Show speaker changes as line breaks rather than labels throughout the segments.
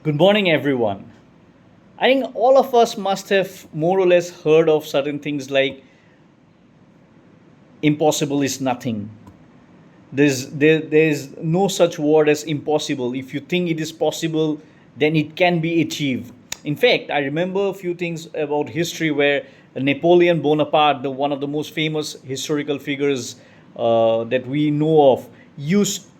Good morning, everyone. I think all of us must have more or less heard of certain things like impossible is nothing. There's no such word as impossible. If you think it is possible, then it can be achieved. In fact, I remember a few things about history where Napoleon Bonaparte, one of the most famous historical figures that we know of,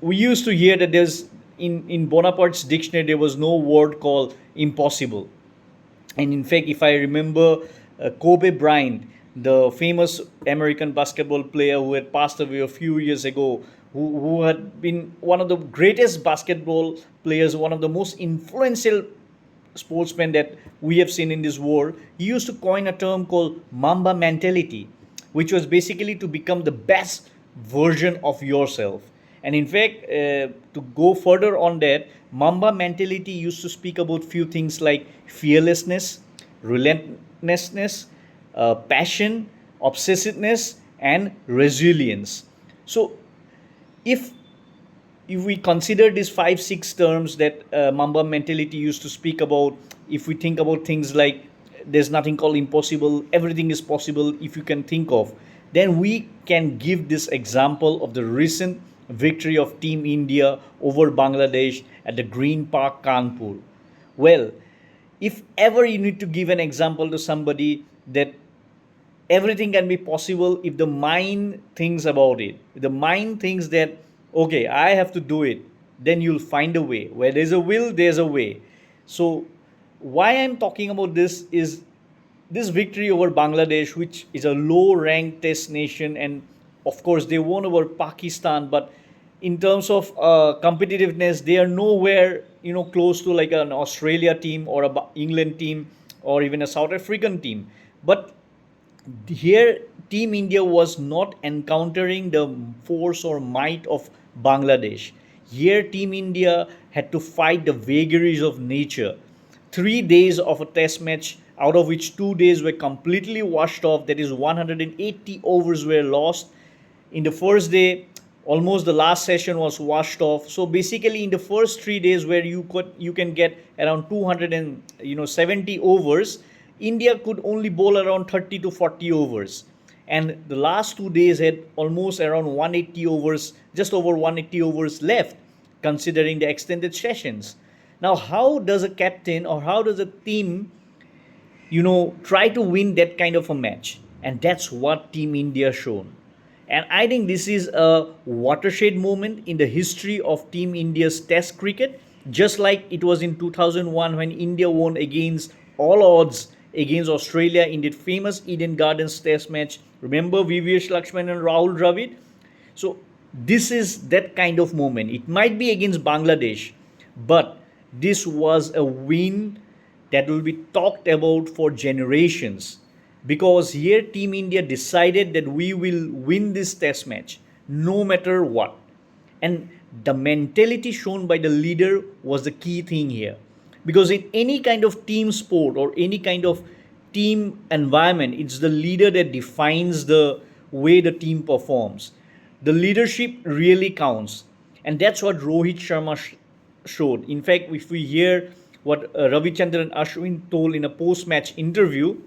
we used to hear that in Bonaparte's dictionary there was no word called impossible. And in fact, if I remember, Kobe Bryant, the famous American basketball player who had passed away a few years ago, who had been one of the greatest basketball players, one of the most influential sportsmen that we have seen in this world, he used to coin a term called Mamba mentality, which was basically to become the best version of yourself. And in fact, to go further on that, Mamba mentality used to speak about few things like fearlessness, relentlessness, passion, obsessiveness, and resilience. So, if if we consider these five six terms that Mamba mentality used to speak about, if we think about things like there's nothing called impossible, everything is possible if you can think of, then we can give this example of the recent victory of Team India over Bangladesh at the Green Park, Kanpur. Well, if ever you need to give an example to somebody that everything can be possible if the mind thinks about it. If the mind thinks that, okay, I have to do it, then you'll find a way. Where there's a will, there's a way. So, why I'm talking about this is this victory over Bangladesh, which is a low ranked test nation, and of course, they won over Pakistan, but in terms of competitiveness, they are nowhere close to like an Australia team or a England team or even a South African team. But here Team India was not encountering the force or might of Bangladesh. Here Team India had to fight the vagaries of nature. 3 days of a test match, out of which 2 days were completely washed off, that is 180 overs were lost. In the first day, almost the last session was washed off. So basically in the first 3 days where you can get around 200 and 70 overs, India could only bowl around 30 to 40 overs. And the last 2 days had almost around 180 overs, just over 180 overs left, considering the extended sessions. Now, how does a captain or how does a team try to win that kind of a match? And that's what Team India shown. And I think this is a watershed moment in the history of Team India's Test cricket, just like it was in 2001 when India won against all odds against Australia in the famous Eden Gardens Test match. Remember VVS Lakshman and Rahul Dravid? So this is that kind of moment. It might be against Bangladesh, but this was a win that will be talked about for generations, because here Team India decided that we will win this test match no matter what. And the mentality shown by the leader was the key thing here, because in any kind of team sport or any kind of team environment, it's the leader that defines the way the team performs. The leadership really counts, and that's what Rohit Sharma showed. In fact, if we hear what Ravichandran Ashwin told in a post-match interview,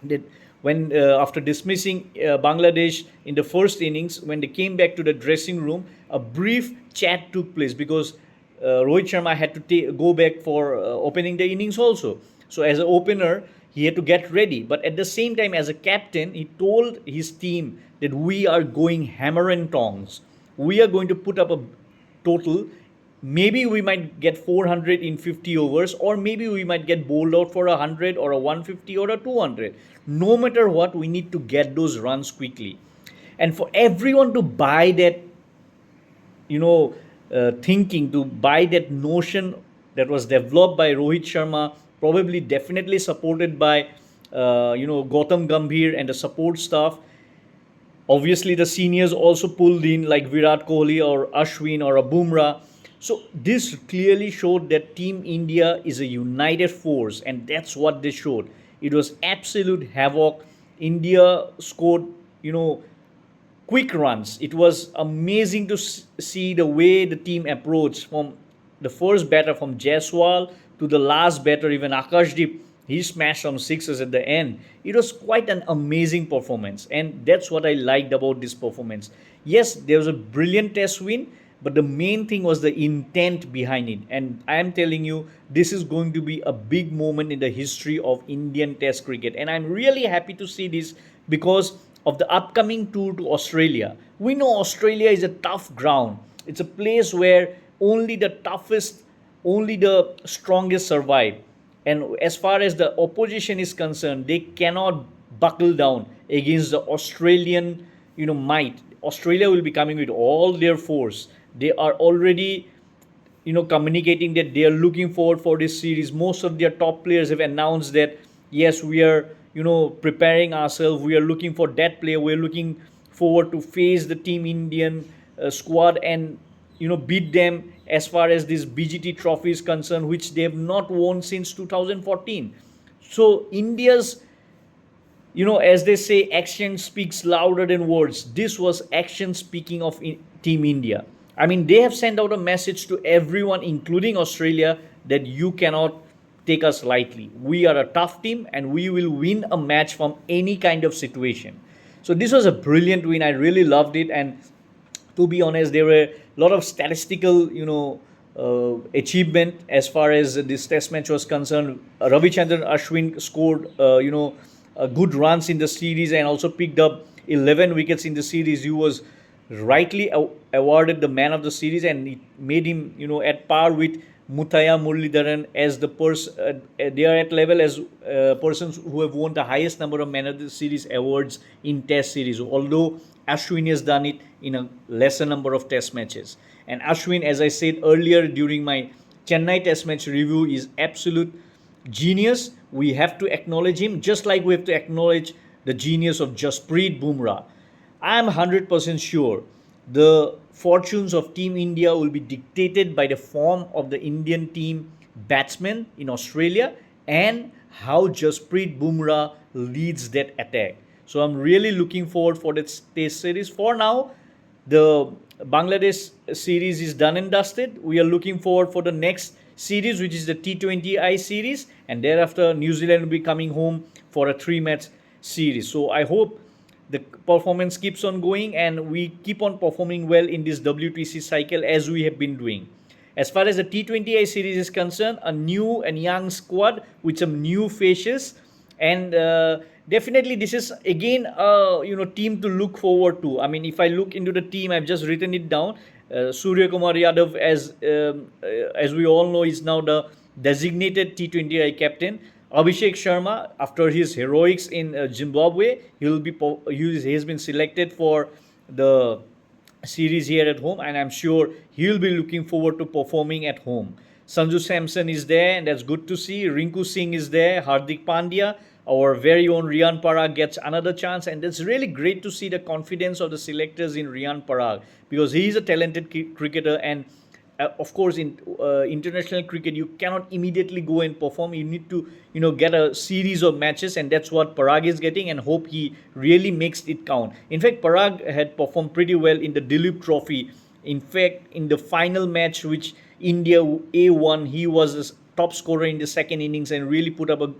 that when after dismissing Bangladesh in the first innings, when they came back to the dressing room, a brief chat took place because Rohit Sharma had to go back for opening the innings also. So as an opener, he had to get ready. But at the same time, as a captain, he told his team that we are going hammer and tongs. We are going to put up a total. Maybe we might get 400 in 50 overs, or maybe we might get bowled out for 100 or a 150 or a 200. No matter what, we need to get those runs quickly. And for everyone to buy that, thinking, to buy that notion that was developed by Rohit Sharma, probably definitely supported by, Gautam Gambhir and the support staff. Obviously, the seniors also pulled in like Virat Kohli or Ashwin or a Bumrah. So this clearly showed that Team India is a united force, and that's what they showed. It was absolute havoc. India scored, quick runs. It was amazing to see the way the team approached from the first batter from Jaiswal to the last batter, even Akashdeep, he smashed some sixes at the end. It was quite an amazing performance, and that's what I liked about this performance. Yes, there was a brilliant test win, but the main thing was the intent behind it. And I am telling you, this is going to be a big moment in the history of Indian Test cricket. And I'm really happy to see this because of the upcoming tour to Australia. We know Australia is a tough ground, it's a place where only the toughest, only the strongest survive. And as far as the opposition is concerned, they cannot buckle down against the Australian, might. Australia will be coming with all their force. They are already, communicating that they are looking forward for this series. Most of their top players have announced that yes, we are, preparing ourselves. We are looking for that player. We are looking forward to face the Team Indian squad and beat them as far as this BGT trophy is concerned, which they have not won since 2014. So India's, as they say, action speaks louder than words. This was action speaking of Team India. I mean, they have sent out a message to everyone, including Australia, that you cannot take us lightly. We are a tough team and we will win a match from any kind of situation. So this was a brilliant win. I really loved it. And to be honest, there were a lot of statistical, achievement as far as this test match was concerned. Ravichandran Ashwin scored, good runs in the series and also picked up 11 wickets in the series. He was rightly awarded the man of the series, and it made him, at par with Mutaya Muralidharan as the person. They are at level as persons who have won the highest number of man of the series awards in Test series. Although Ashwin has done it in a lesser number of Test matches, and Ashwin, as I said earlier during my Chennai Test match review, is absolute genius. We have to acknowledge him, just like we have to acknowledge the genius of Jasprit Bumrah. I am 100% sure the fortunes of Team India will be dictated by the form of the Indian team batsmen in Australia and how Jasprit Bumrah leads that attack. So I'm really looking forward for that Test series. For now, the Bangladesh series is done and dusted. We are looking forward for the next series, which is the T20i series, and thereafter New Zealand will be coming home for a 3-match series. So I hope the performance keeps on going and we keep on performing well in this WTC cycle as we have been doing. As far as the T20i series is concerned, a new and young squad with some new faces, and definitely this is again a team to look forward to. I mean, if I look into the team, I've just written it down. Surya Kumar Yadav, as we all know, is now the designated T20I captain. Abhishek Sharma, after his heroics in Zimbabwe, he has been selected for the series here at home, and I'm sure he'll be looking forward to performing at home. Sanju Samson is there, and that's good to see. Rinku Singh is there. Hardik Pandya, our very own Riyan Parag, gets another chance, and it's really great to see the confidence of the selectors in Riyan Parag because he is a talented cricketer. And of course, in international cricket, you cannot immediately go and perform. You need to, get a series of matches, and that's what Parag is getting. And hope he really makes it count. In fact, Parag had performed pretty well in the Dilip Trophy. In fact, in the final match, which India A won, he was the top scorer in the second innings and really put up a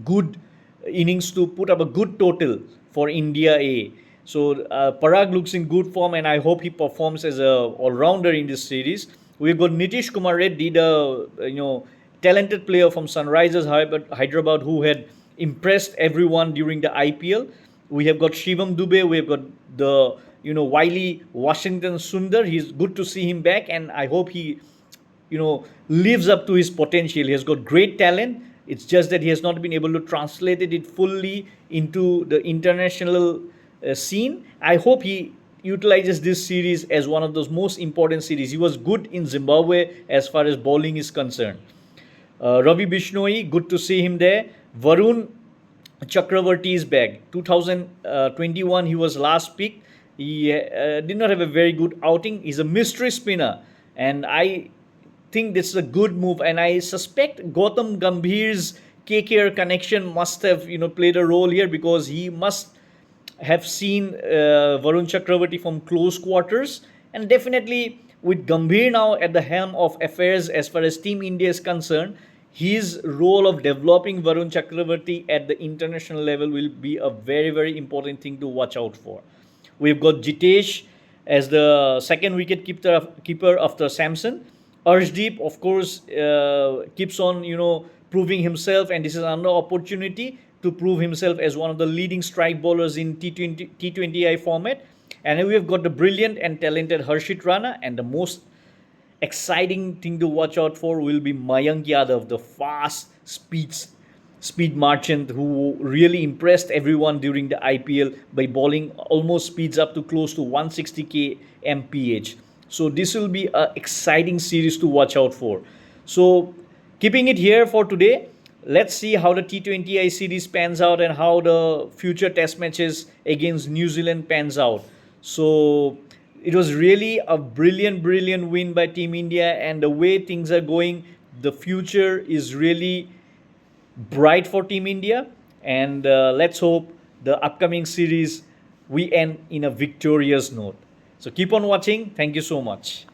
good innings to put up a good total for India A. So Parag looks in good form, and I hope he performs as a all-rounder in this series. We've got Nitish Kumar Reddy, the talented player from Sunrisers Hyderabad, who had impressed everyone during the IPL. We have got Shivam Dubey. We have got the Wiley Washington Sundar. He's good to see him back, and I hope he lives up to his potential. He has got great talent. It's just that he has not been able to translate it fully into the international scene. I hope he utilizes this series as one of those most important series. He was good in Zimbabwe as far as bowling is concerned. Ravi Bishnoi, good to see him there. Varun Chakravarti is back. 2021, he was last picked. He did not have a very good outing. He's a mystery spinner, and I think this is a good move. And I suspect Gautam Gambhir's KKR connection must have played a role here, because he must have seen Varun Chakravarti from close quarters, and definitely With Gambhir now at the helm of affairs as far as Team India is concerned, his role of developing Varun Chakravarti at the international level will be a very, very important thing to watch out for. We've got Jitesh as the second wicket keeper after Samson. Arshdeep, of course, keeps on, proving himself, and this is another opportunity to prove himself as one of the leading strike bowlers in T20i format. And then we've got the brilliant and talented Harshit Rana, and the most exciting thing to watch out for will be Mayank Yadav, the fast speed merchant who really impressed everyone during the IPL by bowling almost speeds up to close to 160 mph. So this will be an exciting series to watch out for. So keeping it here for today, let's see how the T20I series pans out and how the future test matches against New Zealand pans out. So it was really a brilliant win by Team India, and the way things are going, the future is really bright for Team India. And let's hope the upcoming series we end in a victorious note. So keep on watching. Thank you so much.